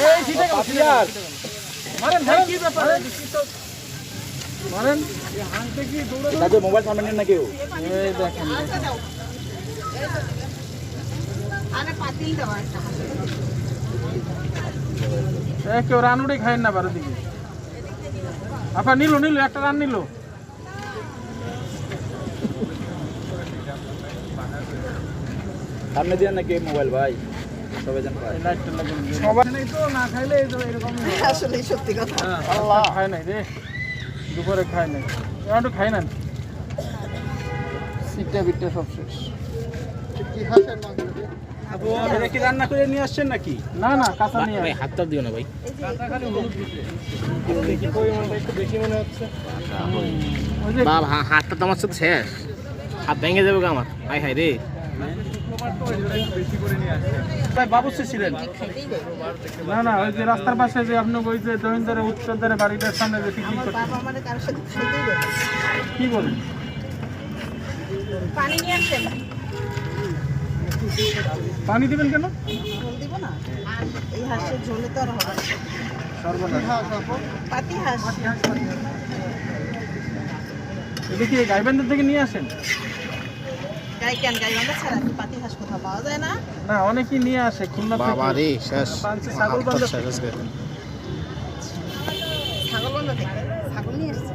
এই সিটে গেল সিটার মারেন ভাই কি ব্যাপার মারেন এই হাঁটতে কি দৌড়াদৌড়ি দাদু মোবাইল সামনে নেন না কেউ এই দেখেন আরে পাতিল দাও একটা কেউ রান উঠে খায় না বারো দিকে আপা নিল একটা রান নিল সামনে দিয়ে নাকি মোবাইল ভাই সবাই জান ভাই সবাই নেই তো না খাইলে এরকম আসলে সত্যি কথা আল্লাহ খায় নাই রে দুপুরে খায় নাই একটু খাই না সিটটা বিটটা সব শেষ আপু এটা কি রান্না করে নিয়ে আসছেন নাকি না না কাঁচা নিয়ে ভাই হাতটা দিও না ভাই কাঁচা খালি হলুদ দিতে দেখি পরিমাণটা একটু বেশি মনে হচ্ছে ওই যে বাবা হাতটা তো আমার সাথে শেষ হাত ভেঙে যাবে আমার হাই হাই রে ভাই বাবুসি ছিলেন না না ওই যে রাস্তার পাশে যে আপনি ওই যে জমিদারের উত্তরদারে বাড়িটার সামনে যে পিকনিক করতে বাবা আমাদের কারোর সাথে খাইতেই দেবে কি বলেন পানি নিয়ে আসেন পানি দিবেন কেন ঝোল দিব না এই হাঁসের ঝোলে তো আর হবে না। সর্বনাশ পাতি হাঁস এটা কি গাইবান্ধা থেকে নিয়ে আসেন গাই কেন গাই বান্ধা ছাড়া কি পাতি হাঁস কোথাও পাওয়া যায় না না অনেকেই নিয়ে আসে খুলনা থেকে বাবা রে শেষ ছাগল বান্ধা শেষ গেছে ছাগল বান্ধা থেকে ছাগল নিয়ে এসছে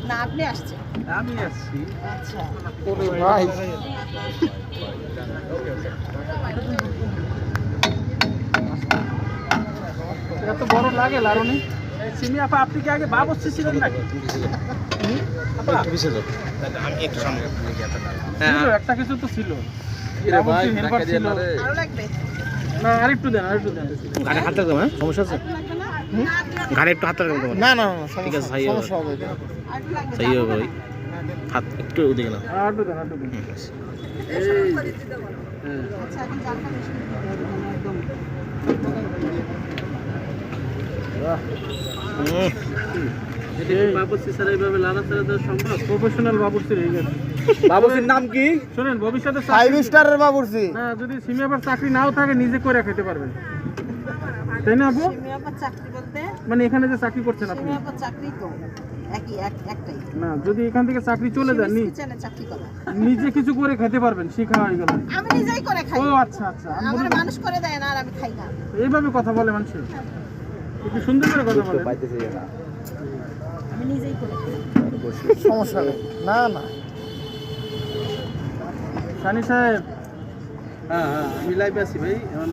না আপনি আসছেন আমি আসছি আচ্ছা ওরে ভাই এত বড় লাগে লারুনি সিমি আপা আপনি কি আগে বাবুর্চি ছিলেন নাকি আমি একটু সামনে ছিল, একটা কিছু তো ছিল বাবুর্চি হেল্পার ছিল আরো লাগবে না আরেকটু দেন গাড়ি হাত রাখবেন হ্যাঁ সমস্যা আছে লাগবে না গাড়ি একটু হাত রাখবেন না না ঠিক আছে সাই হবে আর লাগবে সাই হবে ভাই হাত একটু ওদিকে না আরেকটু দেন আচ্ছা এখন জানটা বেশি একদম বাবুর্চি স্যার এইভাবে লাড়াচাড়া দেওয়া সম্ভব প্রফেশনাল বাবুর্চি হয়ে গেছে বাবুসির নাম কি শোনেন ভবিষ্যতে ফাইভ স্টারের বাবুর্চি না যদি সিমি আবার চাকরি নাও থাকে নিজে করে খেতে পারবেন তাই না আপু সিমি আপার চাকরি বলতে মানে এখানে যে চাকরি করছেন আপনি সিমি আপার চাকরি তো একটাই না যদি এখান থেকে চাকরি চলে যান কিচেনে চাকরি করা নিজে কিছু করে খেতে পারবেন শিখা হয়ে গেল আমি নিজেই করে খাই ও আচ্ছা আচ্ছা আমি আমার বলি- মানুষ করে দেয় না আর আমি খাই না এইভাবে কথা বলে মানুষ একটু সুন্দর করে কথা বলে আমি নিজেই করে খাই সমস্যা নেই না না সানি সাহেব হ্যাঁ আমি লাইভে আছি ভাই